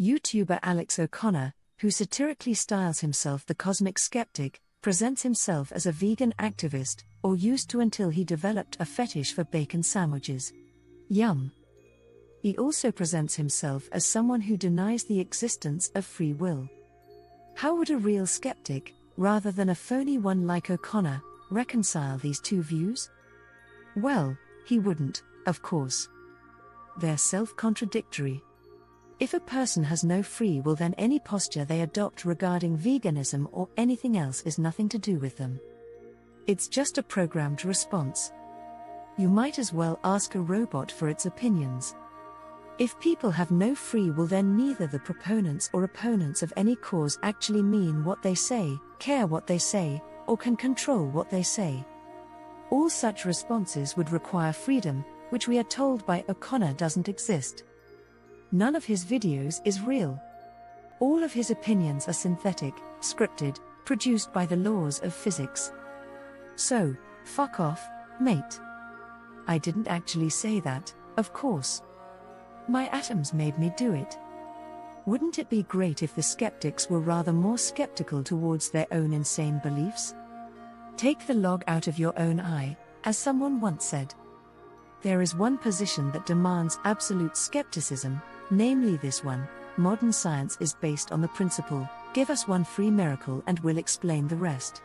YouTuber Alex O'Connor, who satirically styles himself the Cosmic Skeptic, presents himself as a vegan activist, or used to until he developed a fetish for bacon sandwiches. Yum. He also presents himself as someone who denies the existence of free will. How would a real skeptic, rather than a phony one like O'Connor, reconcile these two views? Well, he wouldn't, of course. They're self-contradictory. If a person has no free will, then any posture they adopt regarding veganism or anything else is nothing to do with them. It's just a programmed response. You might as well ask a robot for its opinions. If people have no free will, then neither the proponents or opponents of any cause actually mean what they say, care what they say, or can control what they say. All such responses would require freedom, which we are told by O'Connor doesn't exist. None of his videos is real. All of his opinions are synthetic, scripted, produced by the laws of physics. So, fuck off, mate. I didn't actually say that, of course. My atoms made me do it. Wouldn't it be great if the skeptics were rather more skeptical towards their own insane beliefs? Take the log out of your own eye, as someone once said. There is one position that demands absolute skepticism, namely this one: modern science is based on the principle, give us one free miracle and we'll explain the rest.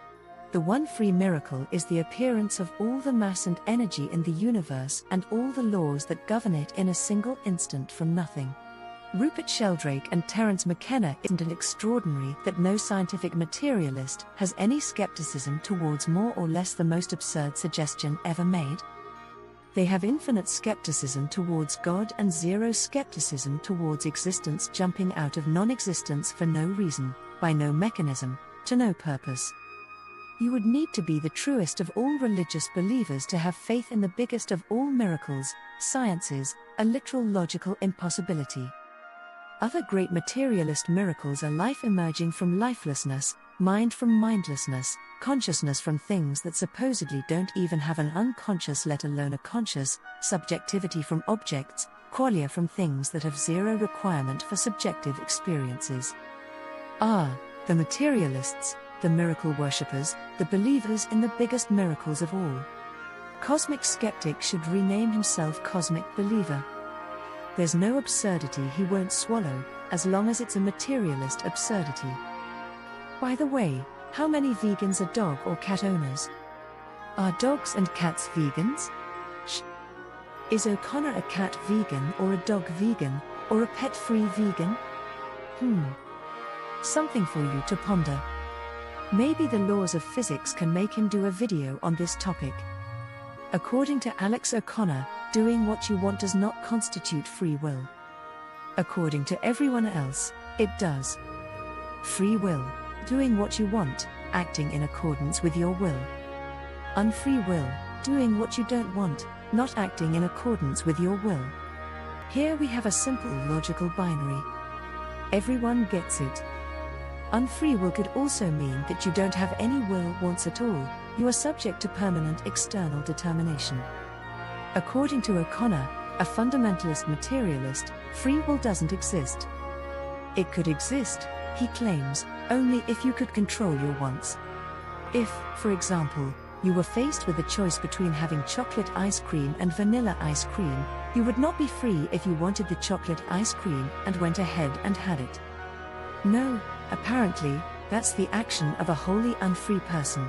The one free miracle is the appearance of all the mass and energy in the universe and all the laws that govern it in a single instant from nothing. Rupert Sheldrake and Terence McKenna. Isn't it extraordinary that no scientific materialist has any skepticism towards more or less the most absurd suggestion ever made? They have infinite skepticism towards God and zero skepticism towards existence jumping out of non-existence for no reason, by no mechanism, to no purpose. You would need to be the truest of all religious believers to have faith in the biggest of all miracles, sciences, a literal logical impossibility. Other great materialist miracles are life emerging from lifelessness, mind from mindlessness, consciousness from things that supposedly don't even have an unconscious let alone a conscious, subjectivity from objects, qualia from things that have zero requirement for subjective experiences. The materialists, the miracle worshippers, the believers in the biggest miracles of all. Cosmic Skeptic should rename himself Cosmic Believer. There's no absurdity he won't swallow, as long as it's a materialist absurdity. By the way, how many vegans are dog or cat owners? Are dogs and cats vegans? Is O'Connor a cat vegan or a dog vegan, or a pet-free vegan? Something for you to ponder. Maybe the laws of physics can make him do a video on this topic. According to Alex O'Connor, doing what you want does not constitute free will. According to everyone else, it does. Free will, doing what you want, acting in accordance with your will. Unfree will, doing what you don't want, not acting in accordance with your will. Here we have a simple logical binary. Everyone gets it. Unfree will could also mean that you don't have any will wants at all, you are subject to permanent external determination. According to O'Connor, a fundamentalist materialist, free will doesn't exist. It could exist, he claims, only if you could control your wants. If, for example, you were faced with a choice between having chocolate ice cream and vanilla ice cream, you would not be free if you wanted the chocolate ice cream and went ahead and had it. No, apparently, that's the action of a wholly unfree person.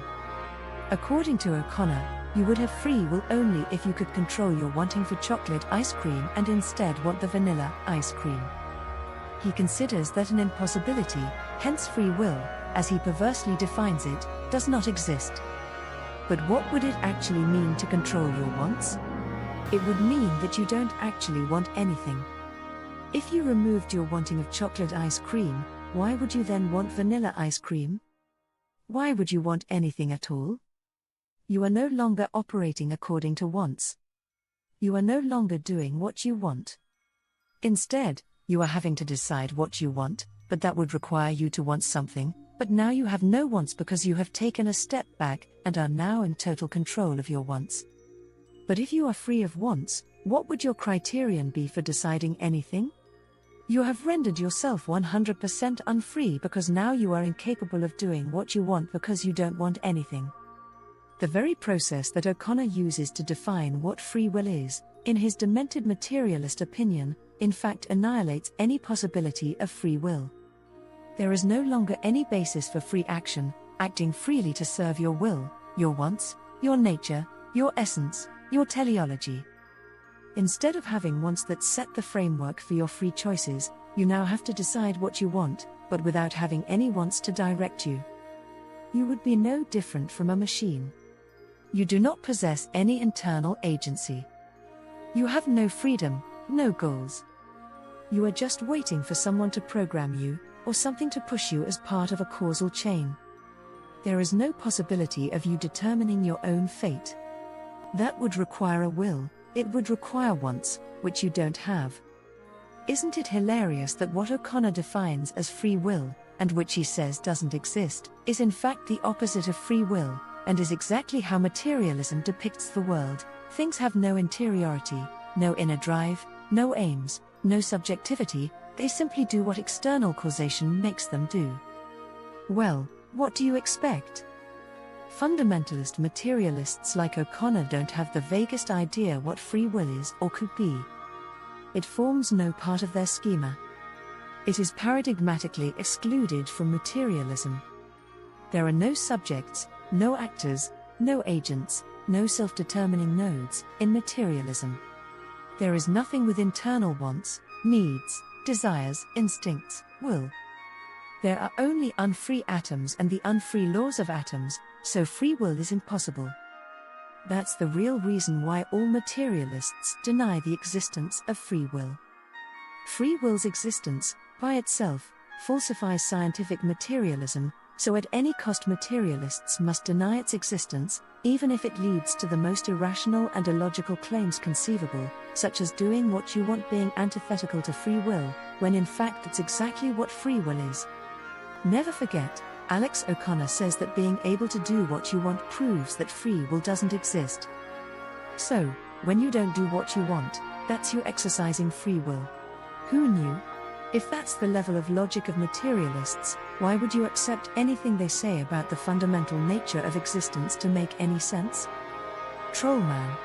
According to O'Connor, you would have free will only if you could control your wanting for chocolate ice cream and instead want the vanilla ice cream. He considers that an impossibility, hence free will, as he perversely defines it, does not exist. But what would it actually mean to control your wants? It would mean that you don't actually want anything. If you removed your wanting of chocolate ice cream, why would you then want vanilla ice cream? Why would you want anything at all? You are no longer operating according to wants. You are no longer doing what you want. Instead, you are having to decide what you want, but that would require you to want something, but now you have no wants because you have taken a step back and are now in total control of your wants. But if you are free of wants, what would your criterion be for deciding anything? You have rendered yourself 100% unfree because now you are incapable of doing what you want because you don't want anything. The very process that O'Connor uses to define what free will is, in his demented materialist opinion, in fact annihilates any possibility of free will. There is no longer any basis for free action, acting freely to serve your will, your wants, your nature, your essence, your teleology. Instead of having wants that set the framework for your free choices, you now have to decide what you want, but without having any wants to direct you. You would be no different from a machine. You do not possess any internal agency. You have no freedom, no goals. You are just waiting for someone to program you, or something to push you as part of a causal chain. There is no possibility of you determining your own fate. That would require a will, it would require wants, which you don't have. Isn't it hilarious that what O'Connor defines as free will, and which he says doesn't exist, is in fact the opposite of free will, and is exactly how materialism depicts the world? Things have no interiority, no inner drive, no aims, no subjectivity, they simply do what external causation makes them do. Well, what do you expect? Fundamentalist materialists like O'Connor don't have the vaguest idea what free will is or could be. It forms no part of their schema. It is paradigmatically excluded from materialism. There are no subjects, no actors, no agents, no self-determining nodes in materialism. There is nothing with internal wants, needs, desires, instincts, will. There are only unfree atoms and the unfree laws of atoms, so free will is impossible. That's the real reason why all materialists deny the existence of free will. Free will's existence, by itself, falsifies scientific materialism, so at any cost materialists must deny its existence, even if it leads to the most irrational and illogical claims conceivable, such as doing what you want being antithetical to free will, when in fact that's exactly what free will is. Never forget, Alex O'Connor says that being able to do what you want proves that free will doesn't exist. So, when you don't do what you want, that's you exercising free will. Who knew? If that's the level of logic of materialists, why would you accept anything they say about the fundamental nature of existence to make any sense? Trollman.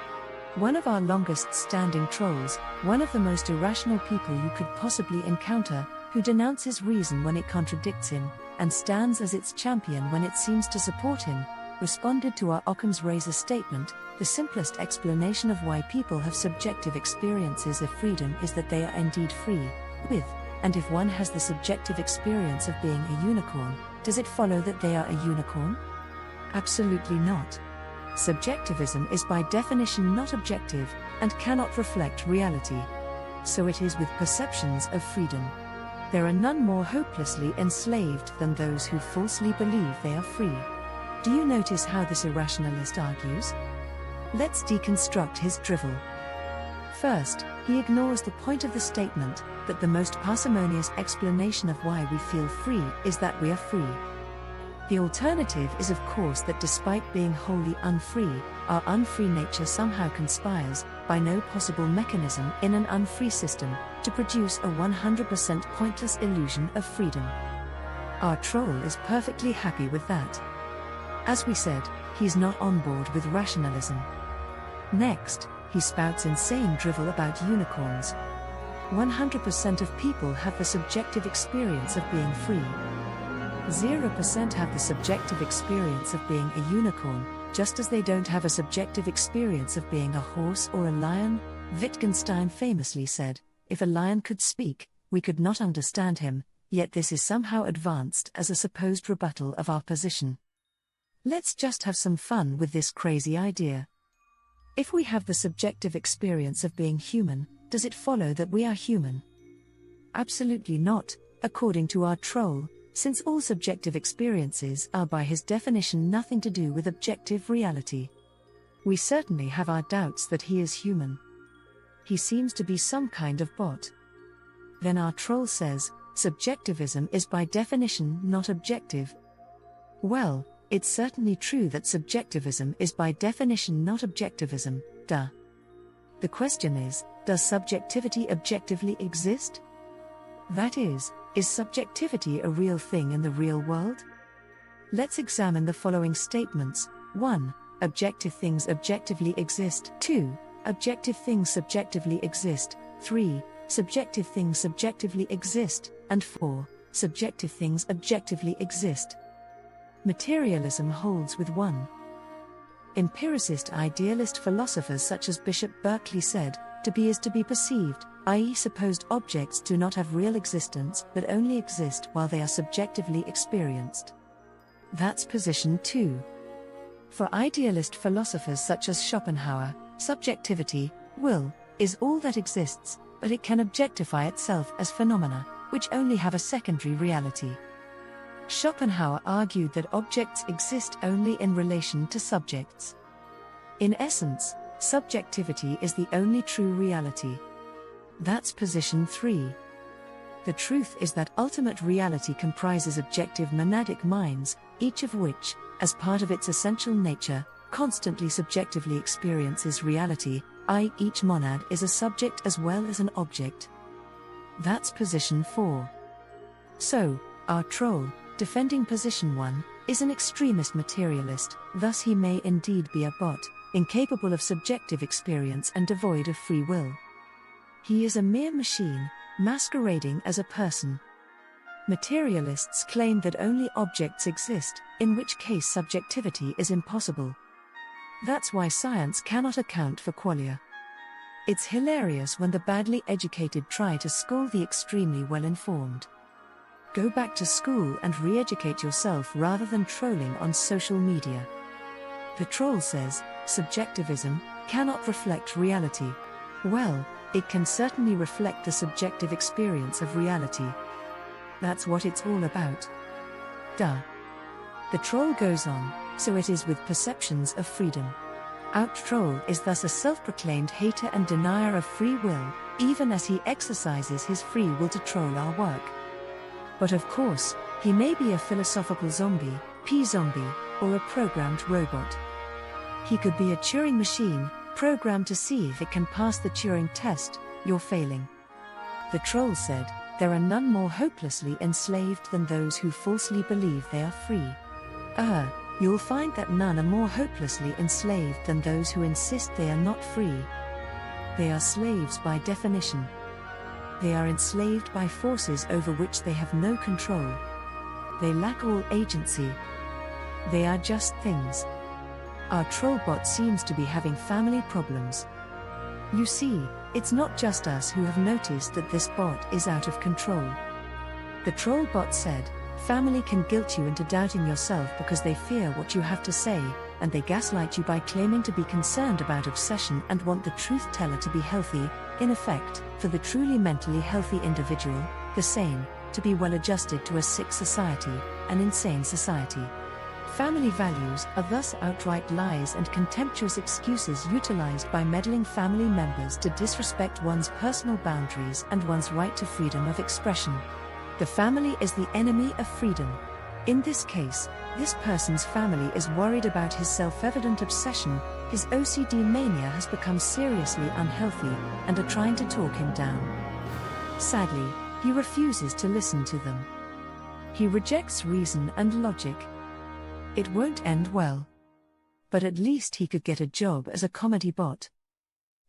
One of our longest-standing trolls, one of the most irrational people you could possibly encounter, who denounces reason when it contradicts him, and stands as its champion when it seems to support him, responded to our Occam's razor statement: the simplest explanation of why people have subjective experiences of freedom is that they are indeed free, with, and if one has the subjective experience of being a unicorn, does it follow that they are a unicorn? Absolutely not. Subjectivism is by definition not objective, and cannot reflect reality. So it is with perceptions of freedom. There are none more hopelessly enslaved than those who falsely believe they are free. Do you notice how this irrationalist argues? Let's deconstruct his drivel. First, he ignores the point of the statement, that the most parsimonious explanation of why we feel free is that we are free. The alternative is of course that despite being wholly unfree, our unfree nature somehow conspires, by no possible mechanism in an unfree system, to produce a 100% pointless illusion of freedom. Our troll is perfectly happy with that. As we said, he's not on board with rationalism. Next, he spouts insane drivel about unicorns. 100% of people have the subjective experience of being free. 0% have the subjective experience of being a unicorn, just as they don't have a subjective experience of being a horse or a lion. Wittgenstein famously said, "If a lion could speak, we could not understand him," yet this is somehow advanced as a supposed rebuttal of our position. Let's just have some fun with this crazy idea. If we have the subjective experience of being human, does it follow that we are human? Absolutely not, according to our troll, since all subjective experiences are by his definition nothing to do with objective reality. We certainly have our doubts that he is human. He seems to be some kind of bot. Then our troll says, subjectivism is by definition not objective. Well, it's certainly true that subjectivism is by definition not objectivism, duh. The question is, does subjectivity objectively exist? That is subjectivity a real thing in the real world? Let's examine the following statements. 1. Objective things objectively exist. 2. Objective things subjectively exist. 3. Subjective things subjectively exist. And 4. Subjective things objectively exist. Materialism holds with 1. Empiricist idealist philosophers such as Bishop Berkeley said, to be is to be perceived, i.e. supposed objects do not have real existence but only exist while they are subjectively experienced. That's position 2. For idealist philosophers such as Schopenhauer, subjectivity, will, is all that exists, but it can objectify itself as phenomena, which only have a secondary reality. Schopenhauer argued that objects exist only in relation to subjects. In essence, subjectivity is the only true reality. That's position 3. The truth is that ultimate reality comprises objective monadic minds, each of which, as part of its essential nature, constantly subjectively experiences reality, i.e. each monad is a subject as well as an object. That's position 4. So, our troll, defending position 1, is an extremist materialist, thus he may indeed be a bot, incapable of subjective experience and devoid of free will. He is a mere machine, masquerading as a person. Materialists claim that only objects exist, in which case subjectivity is impossible. That's why science cannot account for qualia. It's hilarious when the badly educated try to school the extremely well-informed. Go back to school and re-educate yourself rather than trolling on social media. The troll says, subjectivism cannot reflect reality. Well, it can certainly reflect the subjective experience of reality. That's what it's all about. Duh. The troll goes on, so it is with perceptions of freedom. Out-troll is thus a self-proclaimed hater and denier of free will, even as he exercises his free will to troll our work. But of course, he may be a philosophical zombie, P-zombie, or a programmed robot. He could be a Turing machine, programmed to see if it can pass the Turing test. You're failing. The troll said, there are none more hopelessly enslaved than those who falsely believe they are free. You'll find that none are more hopelessly enslaved than those who insist they are not free. They are slaves by definition. They are enslaved by forces over which they have no control. They lack all agency. They are just things. Our trollbot seems to be having family problems. You see, it's not just us who have noticed that this bot is out of control. The trollbot said, family can guilt you into doubting yourself because they fear what you have to say, and they gaslight you by claiming to be concerned about obsession and want the truth teller to be healthy, in effect, for the truly mentally healthy individual, the sane, to be well adjusted to a sick society, an insane society. Family values are thus outright lies and contemptuous excuses utilized by meddling family members to disrespect one's personal boundaries and one's right to freedom of expression. The family is the enemy of freedom. In this case, this person's family is worried about his self-evident obsession, his OCD mania has become seriously unhealthy, and are trying to talk him down. Sadly, he refuses to listen to them. He rejects reason and logic. It won't end well. But at least he could get a job as a comedy bot.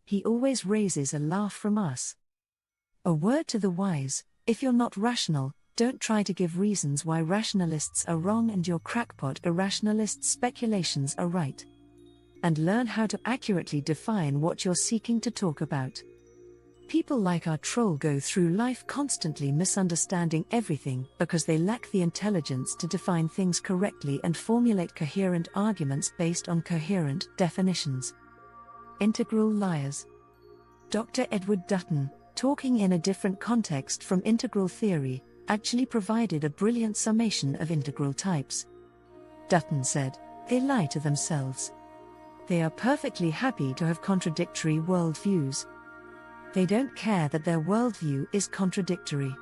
He always raises a laugh from us. A word to the wise, if you're not rational, don't try to give reasons why rationalists are wrong and your crackpot irrationalist speculations are right. And learn how to accurately define what you're seeking to talk about. People like our troll go through life constantly misunderstanding everything because they lack the intelligence to define things correctly and formulate coherent arguments based on coherent definitions. Integral liars. Dr. Edward Dutton, talking in a different context from integral theory, actually provided a brilliant summation of integral types. Dutton said, they lie to themselves. They are perfectly happy to have contradictory worldviews. They don't care that their worldview is contradictory.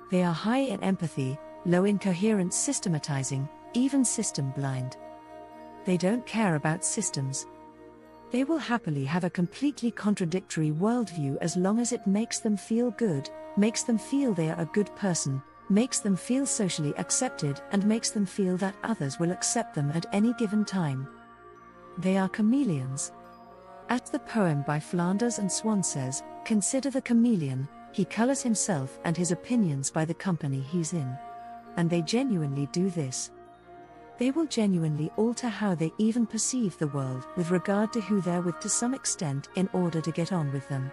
They are high in empathy, low in coherent systematizing, even system blind. They don't care about systems. They will happily have a completely contradictory worldview as long as it makes them feel good, makes them feel they are a good person, makes them feel socially accepted, and makes them feel that others will accept them at any given time. They are chameleons. As the poem by Flanders and Swann says, consider the chameleon, he colors himself and his opinions by the company he's in. And they genuinely do this. They will genuinely alter how they even perceive the world with regard to who they're with to some extent in order to get on with them.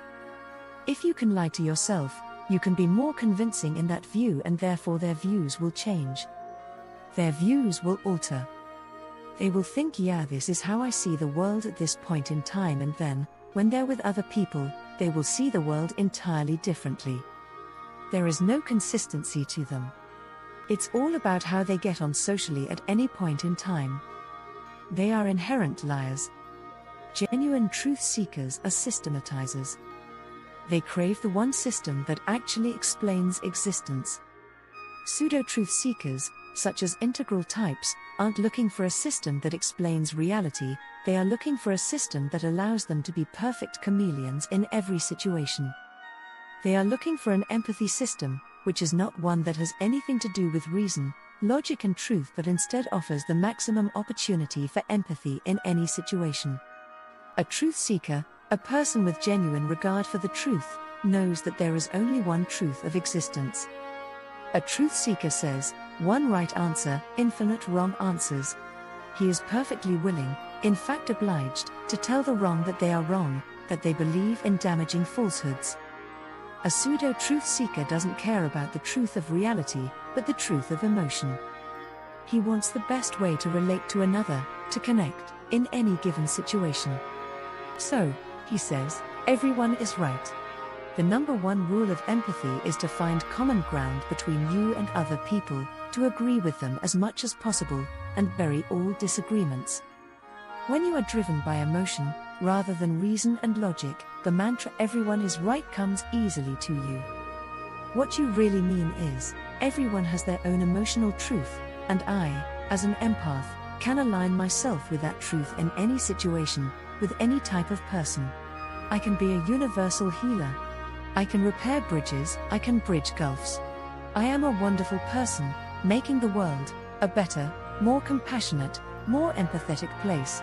If you can lie to yourself, you can be more convincing in that view, and therefore their views will change. Their views will alter. They will think, yeah, this is how I see the world at this point in time, and then, when they're with other people, they will see the world entirely differently. There is no consistency to them. It's all about how they get on socially at any point in time. They are inherent liars. Genuine truth seekers are systematizers. They crave the one system that actually explains existence. Pseudo-truth seekers, such as integral types, aren't looking for a system that explains reality, they are looking for a system that allows them to be perfect chameleons in every situation. They are looking for an empathy system, which is not one that has anything to do with reason, logic and truth, but instead offers the maximum opportunity for empathy in any situation. A truth seeker, a person with genuine regard for the truth, knows that there is only one truth of existence. A truth seeker says, one right answer, infinite wrong answers. He is perfectly willing, in fact obliged, to tell the wrong that they are wrong, that they believe in damaging falsehoods. A pseudo-truth seeker doesn't care about the truth of reality, but the truth of emotion. He wants the best way to relate to another, to connect, in any given situation. So, he says, everyone is right. The number one rule of empathy is to find common ground between you and other people, to agree with them as much as possible, and bury all disagreements. When you are driven by emotion, rather than reason and logic, the mantra everyone is right comes easily to you. What you really mean is, everyone has their own emotional truth, and I, as an empath, can align myself with that truth in any situation, with any type of person. I can be a universal healer. I can repair bridges, I can bridge gulfs. I am a wonderful person, making the world a better, more compassionate, more empathetic place.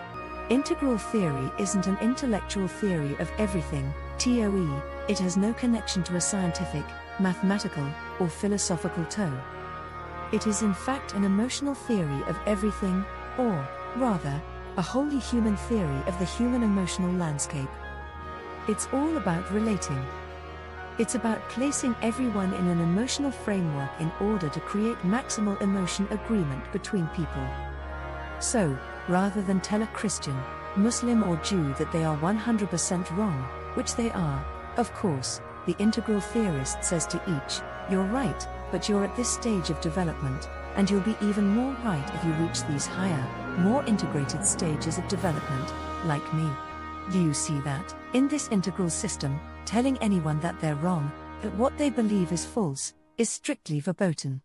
Integral theory isn't an intellectual theory of everything, TOE, it has no connection to a scientific, mathematical, or philosophical toe. It is in fact an emotional theory of everything, or, rather, a wholly human theory of the human emotional landscape. It's all about relating. It's about placing everyone in an emotional framework in order to create maximal emotion agreement between people. So, rather than tell a Christian, Muslim or Jew that they are 100% wrong, which they are, of course, the integral theorist says to each, you're right, but you're at this stage of development, and you'll be even more right if you reach these higher, more integrated stages of development, like me. Do you see that? In this integral system, telling anyone that they're wrong, that what they believe is false, is strictly verboten.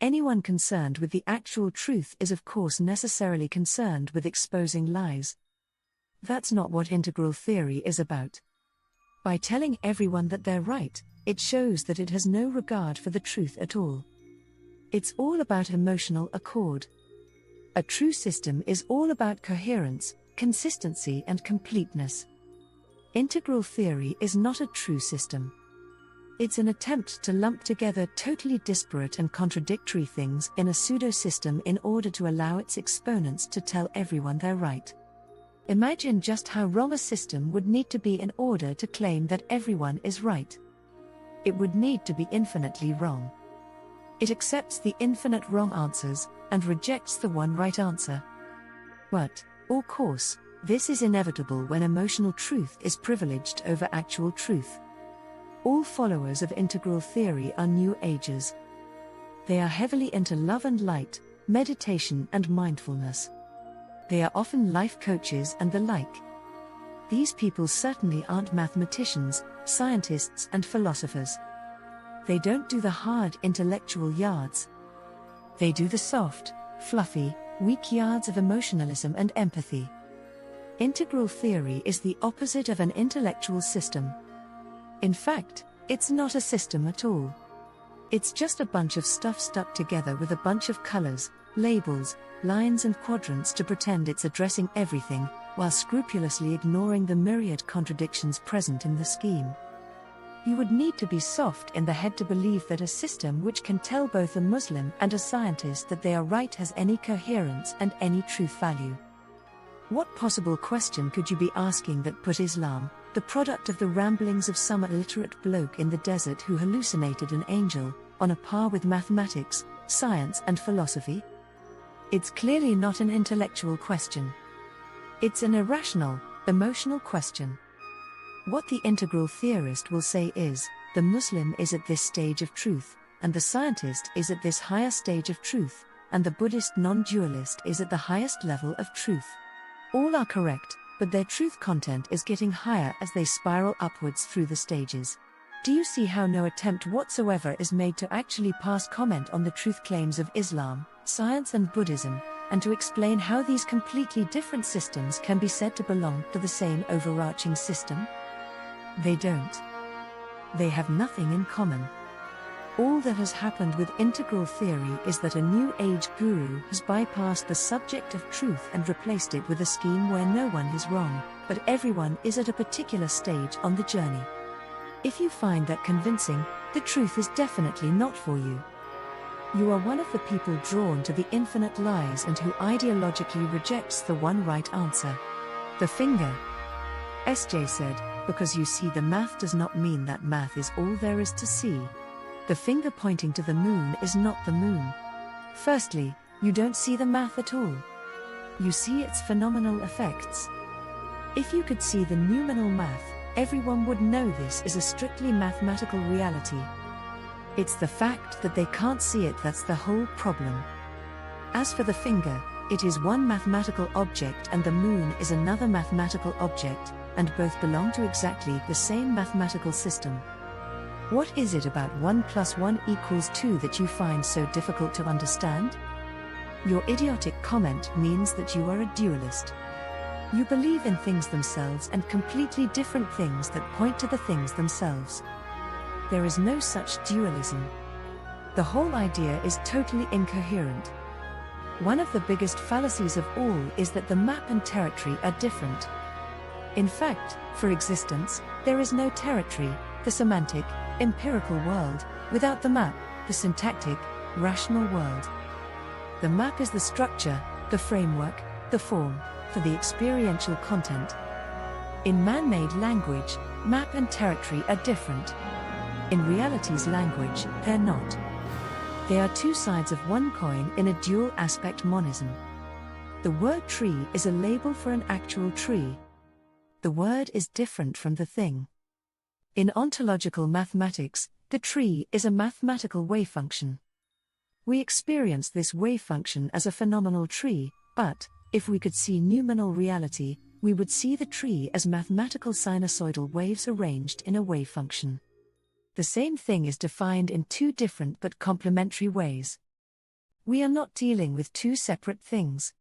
Anyone concerned with the actual truth is of course necessarily concerned with exposing lies. That's not what integral theory is about. By telling everyone that they're right, it shows that it has no regard for the truth at all. It's all about emotional accord. A true system is all about coherence, consistency and completeness. Integral theory is not a true system. It's an attempt to lump together totally disparate and contradictory things in a pseudo-system in order to allow its exponents to tell everyone they're right. Imagine just how wrong a system would need to be in order to claim that everyone is right. It would need to be infinitely wrong. It accepts the infinite wrong answers, and rejects the one right answer. But, of course, this is inevitable when emotional truth is privileged over actual truth. All followers of integral theory are New Agers. They are heavily into love and light, meditation and mindfulness. They are often life coaches and the like. These people certainly aren't mathematicians, scientists and philosophers. They don't do the hard intellectual yards. They do the soft, fluffy, weak yards of emotionalism and empathy. Integral theory is the opposite of an intellectual system. In fact, It's not a system at all. It's just a bunch of stuff stuck together with a bunch of colors, labels, lines and quadrants to pretend it's addressing everything, while scrupulously ignoring the myriad contradictions present in the scheme. You would need to be soft in the head to believe that a system which can tell both a Muslim and a scientist that they are right has any coherence and any truth value. What possible question could you be asking that put Islam, the product of the ramblings of some illiterate bloke in the desert who hallucinated an angel, on a par with mathematics, science and philosophy? It's clearly not an intellectual question. It's an irrational, emotional question. What the integral theorist will say is, the Muslim is at this stage of truth, and the scientist is at this higher stage of truth, and the Buddhist non-dualist is at the highest level of truth. All are correct, but their truth content is getting higher as they spiral upwards through the stages. Do you see how no attempt whatsoever is made to actually pass comment on the truth claims of Islam, science and Buddhism, and to explain how these completely different systems can be said to belong to the same overarching system? They don't. They have nothing in common. All that has happened with integral theory is that a new age guru has bypassed the subject of truth and replaced it with a scheme where no one is wrong, but everyone is at a particular stage on the journey. If you find that convincing, the truth is definitely not for you. You are one of the people drawn to the infinite lies and who ideologically rejects the one right answer. The finger. SJ said, because you see the math does not mean that math is all there is to see. The finger pointing to the moon is not the moon. Firstly, you don't see the math at all. You see its phenomenal effects. If you could see the noumenal math, everyone would know this is a strictly mathematical reality. It's the fact that they can't see it that's the whole problem. As for the finger, it is one mathematical object and the moon is another mathematical object, and both belong to exactly the same mathematical system. What is it about 1 + 1 = 2 that you find so difficult to understand? Your idiotic comment means that you are a dualist. You believe in things themselves and completely different things that point to the things themselves. There is no such dualism. The whole idea is totally incoherent. One of the biggest fallacies of all is that the map and territory are different. In fact, for existence, there is no territory, the semantic, empirical world, without the map, the syntactic, rational world. The map is the structure, the framework, the form, for the experiential content. In man-made language, map and territory are different. In reality's language, they're not. They are two sides of one coin in a dual-aspect monism. The word tree is a label for an actual tree. The word is different from the thing. In ontological mathematics, the tree is a mathematical wave function. We experience this wave function as a phenomenal tree, but, if we could see noumenal reality, we would see the tree as mathematical sinusoidal waves arranged in a wave function. The same thing is defined in two different but complementary ways. We are not dealing with two separate things.